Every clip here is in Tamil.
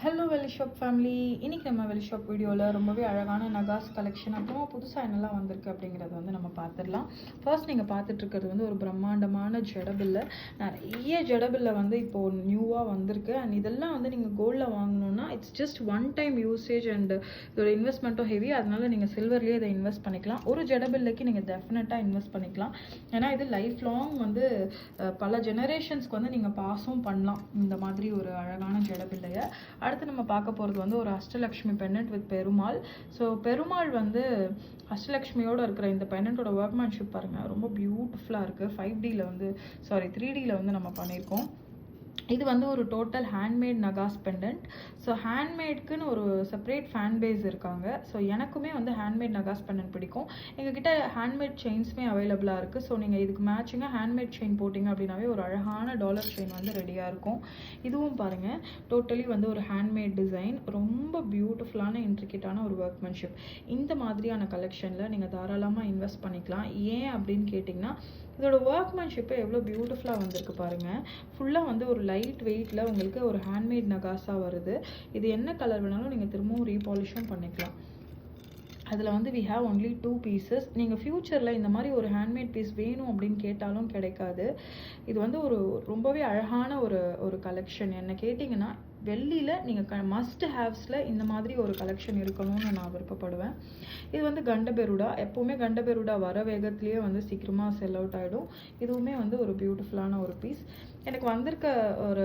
ஹலோ வெள்ளி ஷாப் ஃபேமிலி. இன்றைக்கி நம்ம வெள்ளி ஷாப் வீடியோவில் ரொம்பவே அழகான நகாஸ் கலெக்ஷன் அப்புறமா புதுசாக என்னெல்லாம் வந்திருக்கு அப்படிங்கிறத வந்து நம்ம பார்த்துடலாம். ஃபர்ஸ்ட் நீங்கள் பார்த்துட்ருக்கிறது வந்து ஒரு பிரம்மாண்டமான ஜடபில்லை. நிறைய ஜடபில்லை வந்து இப்போது நியூவாக வந்திருக்கு. அண்ட் இதெல்லாம் வந்து நீங்கள் கோல்டில் வாங்கணுன்னா it's just one time usage and இதோட இன்வெஸ்ட்மெண்ட்டும் ஹெவி. அதனால நீங்கள் சில்வர்லேயே இதை இன்வெஸ்ட் பண்ணிக்கலாம். ஒரு ஜடபில்லைக்கு நீங்கள் டெஃபினட்டாக இன்வெஸ்ட் பண்ணிக்கலாம். ஏன்னா இது லைஃப் லாங் வந்து பல ஜெனரேஷன்ஸ்க்கு வந்து நீங்கள் பாஸும் பண்ணலாம் இந்த மாதிரி ஒரு அழகான ஜடபில்லையை. அடுத்து நம்ம பார்க்க போகிறது வந்து ஒரு Ashtalakshmi pendant with Perumal. So Perumal வந்து அஷ்டலக்ஷ்மியோடு இருக்கிற இந்த பெண்டன்ட்டோட ஒர்க்மேன்ஷிப் பாருங்கள், ரொம்ப பியூட்டிஃபுல்லாக இருக்குது. 5Dயில் வந்து 3Dயில் வந்து நம்ம பண்ணியிருக்கோம். இது வந்து ஒரு டோட்டல் ஹேண்ட்மேட் நகாஸ் பெண்டன்ட். ஸோ ஹேண்ட்மேட்க்குன்னு ஒரு செப்பரேட் ஃபேன் பேஸ் இருக்காங்க. ஸோ எனக்குமே வந்து ஹேண்ட்மேட் நகாஸ் பெண்டன்ட் பிடிக்கும். எங்ககிட்ட ஹேண்ட்மேட் செயின்ஸுமே அவைலபிளாக இருக்குது. ஸோ நீங்கள் இதுக்கு மேட்சிங்காக ஹேண்ட்மேட் செயின் போட்டிங்க அப்படின்னாவே ஒரு அழகான டாலர் செயின் வந்து ரெடியாக இருக்கும். இதுவும் பாருங்கள், டோட்டலி வந்து ஒரு ஹேண்ட்மேட் டிசைன், ரொம்ப பியூட்டிஃபுல்லான இன்ட்ரிகேட்டான ஒரு ஒர்க்மேன்ஷிப். இந்த மாதிரியான கலெக்ஷனில் நீங்கள் தாராளமாக இன்வெஸ்ட் பண்ணிக்கலாம். ஏன் அப்படின்னு கேட்டிங்கன்னா இதோட ஒர்க்மேன்ஷிப்பை எவ்வளோ பியூட்டிஃபுல்லாக வந்திருக்கு பாருங்கள். ஃபுல்லாக வந்து ஒரு லைட் வெயிட்டில் உங்களுக்கு ஒரு ஹேண்ட்மேட் நகாஸாக வருது. இது என்ன கலர் வேணாலும் நீங்கள் திரும்பவும் ரீபாலிஷும் பண்ணிக்கலாம். அதில் வந்து வி ஹாவ் ஒன்லி 2 பீசஸ். நீங்கள் ஃப்யூச்சரில் இந்த மாதிரி ஒரு ஹேண்ட்மேட் பீஸ் வேணும் அப்படின்னு கேட்டாலும் கிடைக்காது. இது வந்து ஒரு ரொம்பவே அழகான ஒரு கலெக்ஷன். என்ன கேட்டிங்கன்னா வெள்ளியில் நீங்கள் மஸ்ட் ஹேவ்ஸில் இந்த மாதிரி ஒரு கலெக்ஷன் இருக்கணும்னு நான் விருப்பப்படுவேன். இது வந்து கண்டபெருடா. எப்போவுமே கண்டபெருடா வர வேகத்துலேயே வந்து சீக்கிரமாக செல் அவுட் ஆகிடும். இதுவுமே வந்து ஒரு பியூட்டிஃபுல்லான ஒரு பீஸ். எனக்கு வந்திருக்க ஒரு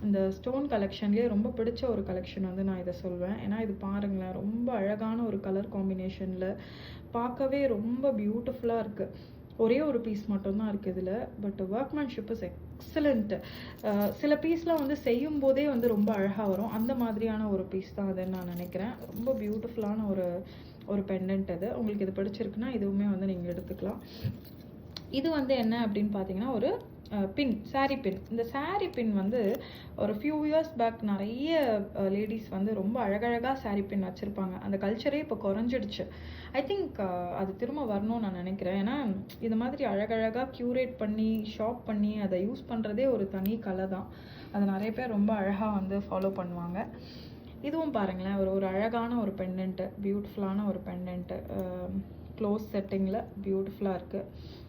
இந்த ஸ்டோன் கலெக்ஷன்லேயே ரொம்ப பிடிச்ச ஒரு கலெக்ஷன் வந்து நான் இதை சொல்வேன். ஏன்னா இது பாருங்களேன், ரொம்ப அழகான ஒரு கலர் காம்பினேஷனில் பார்க்கவே ரொம்ப பியூட்டிஃபுல்லாக இருக்குது. ஒரே ஒரு பீஸ் மட்டும்தான் இருக்குது இதில். But workmanship is excellent. சில பீஸ்லாம் வந்து செய்யும் போதே வந்து ரொம்ப அழகாக வரும். அந்த மாதிரியான ஒரு பீஸ் தான் அதுன்னு நான் நினைக்கிறேன். ரொம்ப பியூட்டிஃபுல்லான ஒரு பெண்டன்ட் அது. உங்களுக்கு இது பிடிச்சிருக்குன்னா இதுவுமே வந்து நீங்கள் எடுத்துக்கலாம். இது வந்து என்ன அப்படின்னு பார்த்தீங்கன்னா ஒரு பின், சாரீ பின். இந்த சாரீ பின் வந்து ஒரு ஃபியூ இயர்ஸ் பேக் நிறைய லேடிஸ் வந்து ரொம்ப அழகழகாக சாரீ பின் வச்சுருப்பாங்க. அந்த கல்ச்சரே இப்போ குறைஞ்சிடுச்சு. ஐ திங்க் அது திரும்ப வரணும்னு நான் நினைக்கிறேன். ஏன்னா இந்த மாதிரி அழகழகாக க்யூரேட் பண்ணி ஷாப் பண்ணி அதை யூஸ் பண்ணுறதே ஒரு தனி கலை தான். அது நிறைய பேர் ரொம்ப அழகாக வந்து ஃபாலோ பண்ணுவாங்க. இதுவும் பாருங்களேன், ஒரு அழகான ஒரு பெண்டன்ட்டு, பியூட்டிஃபுல்லான ஒரு பெண்டன்ட்டு, க்ளோஸ் செட்டிங்கில் பியூட்டிஃபுல்லாக இருக்குது.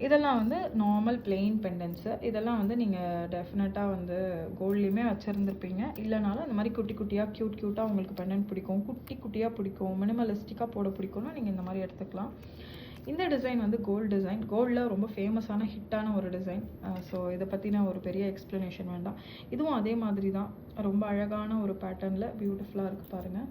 இதெல்லாம் வந்து நார்மல் பிளெயின் பெண்டன்ட்ஸு. இதெல்லாம் வந்து நீங்கள் டெஃபினட்டாக வந்து கோல்ட்லேயுமே வச்சுருந்துருப்பீங்க. இல்லைனாலும் இந்த மாதிரி குட்டி குட்டியாக க்யூட்டாக உங்களுக்கு பெண்டன்ட் பிடிக்கும், குட்டி குட்டியாக பிடிக்கும், மினிமலிஸ்டிக்காக போட பிடிக்கும்னா நீங்கள் இந்த மாதிரி எடுத்துக்கலாம். இந்த டிசைன் வந்து கோல்டு டிசைன். கோல்டில் ரொம்ப ஃபேமஸான ஹிட்டான ஒரு டிசைன். ஸோ இதை பற்றின ஒரு பெரிய எக்ஸ்ப்ளனேஷன் வேண்டாம். இதுவும் அதே மாதிரி தான், ரொம்ப அழகான ஒரு பேட்டர்னில் பியூட்டிஃபுல்லாக இருக்குது பாருங்கள்.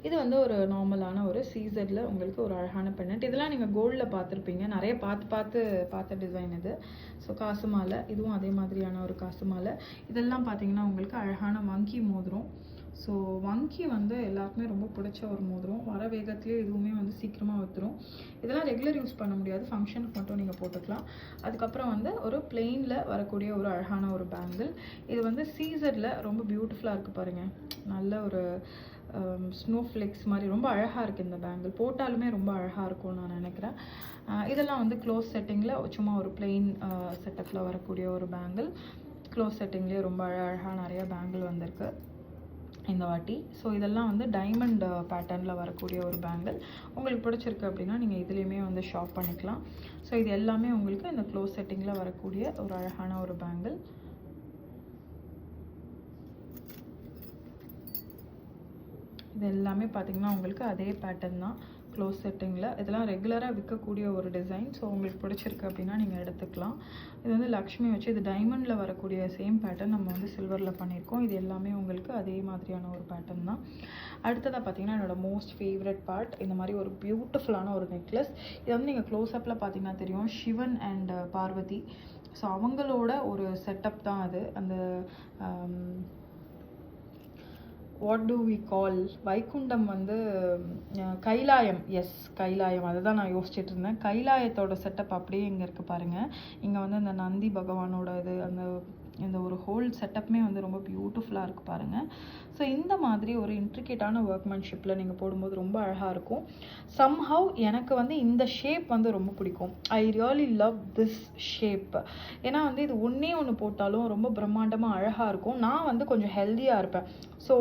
இது வந்து ஒரு நார்மலான ஒரு சீசரில் உங்களுக்கு ஒரு அழகான பெண்டன்ட். இதெல்லாம் நீங்கள் கோல்டில் பார்த்துருப்பீங்க, நிறைய பார்த்த டிசைன் இது. ஸோ காசு மாலை, இதுவும் அதே மாதிரியான ஒரு காசு மாலை. இதெல்லாம் பார்த்தீங்கன்னா உங்களுக்கு அழகான வங்கி மோதிரம். ஸோ வங்கி வந்து எல்லாருக்குமே ரொம்ப பிடிச்ச ஒரு மோதிரம். வர வேகத்துலேயே இதுவுமே வந்து சீக்கிரமாக வந்துடும். இதெல்லாம் ரெகுலர் யூஸ் பண்ண முடியாது, ஃபங்க்ஷனுக்கு மட்டும் நீங்கள் போட்டுக்கலாம். அதுக்கப்புறம் வந்து ஒரு பிளெயினில் வரக்கூடிய ஒரு அழகான ஒரு பேங்கிள். இது வந்து சீசரில் ரொம்ப பியூட்டிஃபுல்லாக இருக்குது பாருங்கள். நல்ல ஒரு ஸ்னோ ஃப்ளெக்ஸ் மாதிரி ரொம்ப அழகாக இருக்குது இந்த பேங்கிள். போட்டாலுமே ரொம்ப அழகாக இருக்கும்னு நான் நினைக்கிறேன். இதெல்லாம் வந்து க்ளோஸ் செட்டிங்கில் சும்மா ஒரு பிளெயின் செட்டப்பில் வரக்கூடிய ஒரு பேங்கிள். க்ளோஸ் செட்டிங்லேயே ரொம்ப அழகாக நிறைய பேங்கிள் வந்திருக்கு இந்த வாட்டி. ஸோ இதெல்லாம் வந்து டைமண்ட் பேட்டர்னில் வரக்கூடிய ஒரு பேங்கிள். உங்களுக்கு பிடிச்சிருக்கு அப்படின்னா நீங்கள் இதுலேயுமே வந்து ஷாப் பண்ணிக்கலாம். ஸோ இது எல்லாமே உங்களுக்கு இந்த க்ளோஸ் செட்டிங்கில் வரக்கூடிய ஒரு அழகான ஒரு பேங்கிள். இது எல்லாமே பார்த்திங்கன்னா உங்களுக்கு அதே பேட்டர்ன் தான், க்ளோஸ் செட்டிங்கில். இதெல்லாம் ரெகுலராக விற்கக்கூடிய ஒரு டிசைன். ஸோ உங்களுக்கு பிடிச்சிருக்கு அப்படின்னா நீங்கள் எடுத்துக்கலாம். இது வந்து லக்ஷ்மி வச்சு, இது டைமண்டில் வரக்கூடிய சேம் பேட்டர்ன் நம்ம வந்து சில்வரில் பண்ணியிருக்கோம். இது எல்லாமே உங்களுக்கு அதே மாதிரியான ஒரு பேட்டர்ன் தான். அடுத்ததாக பார்த்தீங்கன்னா என்னோடய மோஸ்ட் ஃபேவரட் பார்ட், இந்த மாதிரி ஒரு பியூட்டிஃபுல்லான ஒரு நெக்லஸ். இது வந்து நீங்கள் க்ளோஸ்அப்பில் பார்த்தீங்கன்னா தெரியும், சிவன் அண்ட் பார்வதி. ஸோ அவங்களோட ஒரு செட்டப் தான் அது. அந்த what do we call, Vaikuntham வந்து கைலாயம். எஸ், கைலாயம். அதை தான் நான் யோசிச்சுட்டு இருந்தேன். கைலாயத்தோட செட்டப் அப்படியே இங்கே இருக்குது பாருங்கள். இங்கே வந்து அந்த நந்தி பகவானோட இது, அந்த இந்த ஒரு ஹோல் செட்டப்புமே வந்து ரொம்ப பியூட்டிஃபுல்லாக இருக்குது பாருங்கள். ஸோ இந்த மாதிரி ஒரு இன்ட்ரிகேட்டான ஒர்க்மேன்ஷிப்பில் நீங்கள் போடும்போது ரொம்ப அழகாக இருக்கும். சம்ஹவ் எனக்கு வந்து இந்த ஷேப் வந்து ரொம்ப பிடிக்கும். I really love this shape. ஏன்னா வந்து இது ஒன்றே ஒன்று போட்டாலும் ரொம்ப பிரம்மாண்டமாக அழகாக இருக்கும். நான் வந்து கொஞ்சம் ஹெல்த்தியாக இருப்பேன். ஸோ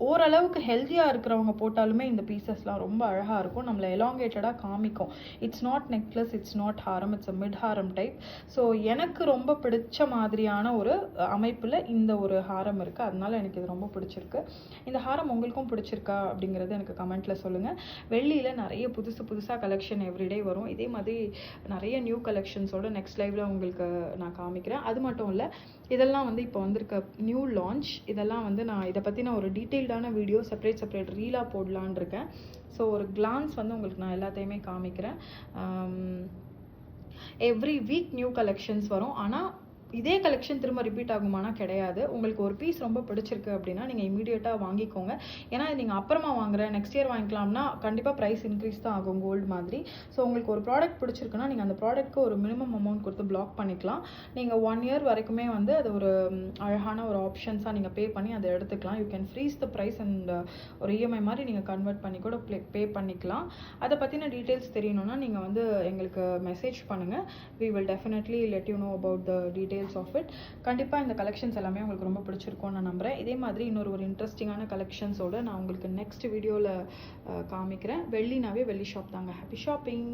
ஓரளவுக்கு ஹெல்த்தியாக இருக்கிறவங்க போட்டாலுமே இந்த பீசஸ்லாம் ரொம்ப அழகாக இருக்கும். நம்மளை எலாங்கேட்டடாக காமிக்கும். It's not necklace, it's not Haram, it's a mid Haram type. So எனக்கு ரொம்ப பிடிச்ச மாதிரியான ஒரு அமைப்பில் இந்த ஒரு ஹாரம் இருக்குது. அதனால எனக்கு இது ரொம்ப பிடிச்சிருக்கு. இந்த ஹாரம் உங்களுக்கும் பிடிச்சிருக்கா அப்படிங்கிறது எனக்கு கமெண்ட்டில் சொல்லுங்கள். வெள்ளியில் நிறைய புதுசாக கலெக்ஷன் எவ்ரிடே வரும். இதே மாதிரி நிறைய நியூ கலெக்ஷன்ஸோட நெக்ஸ்ட் லைவில் உங்களுக்கு நான் காமிக்கிறேன். அது மட்டும் இல்லை, இதெல்லாம் வந்து இப்போ வந்திருக்க நியூ லான்ச். இதெல்லாம் வந்து நான் இதை பற்றின ஒரு டீட்டெயில்டான வீடியோ செப்பரேட் ரீலாக போடலான் இருக்கேன். ஸோ ஒரு கிளான்ஸ் வந்து உங்களுக்கு நான் எல்லாத்தையுமே காமிக்கிறேன். எவ்ரி வீக் நியூ கலெக்ஷன்ஸ் வரும். ஆனால் இதே கலெக்ஷன் திரும்ப ரிப்பீட் ஆகுமானா கிடையாது. உங்களுக்கு ஒரு பீஸ் ரொம்ப பிடிச்சிருக்கு அப்படின்னா நீங்கள் இமீடியட்டாக வாங்கிக்கோங்க. ஏன்னா நீங்கள் அப்புறமா வாங்குறேன், நெக்ஸ்ட் இயர் வாங்கிக்கலாம்னா கண்டிப்பாக ப்ரைஸ் இன்க்ரீஸ் தான் ஆகும் கோல்டு மாதிரி. ஸோ உங்களுக்கு ஒரு ப்ராடக்ட் பிடிச்சிருக்குன்னா நீங்கள் அந்த ப்ராடக்ட்க்கு ஒரு மினிமம் அமௌண்ட் கொடுத்து பிளாக் பண்ணிக்கலாம். நீங்கள் 1 இயர் வரைக்குமே வந்து அது ஒரு அழகான ஒரு ஆப்ஷன்ஸாக நீங்கள் பே பண்ணி அதை எடுத்துக்கலாம். You can freeze the price and ஒரு இஎம்ஐ மாதிரி நீங்கள் கன்வெர்ட் பண்ணி கூட பே பண்ணிக்கலாம். அதை பற்றின டீட்டெயில்ஸ் தெரியணும்னா நீங்கள் வந்து எங்களுக்கு மெசேஜ் பண்ணுங்கள். we will definitely let you know about the details of it. கண்டிப்பாக இந்த கலெக்ஷன்ஸ் எல்லாமே உங்களுக்கு ரொம்ப பிடிச்சிருக்கும்னு நான் நம்புகிறேன். இதே மாதிரி இன்னொரு இன்ட்ரெஸ்டிங்கான கலெக்ஷன்ஸோடு நான் உங்களுக்கு நெக்ஸ்ட் வீடியோவில் காமிக்கிறேன். வெள்ளினாவே வெள்ளி ஷாப் தாங்க. Happy shopping.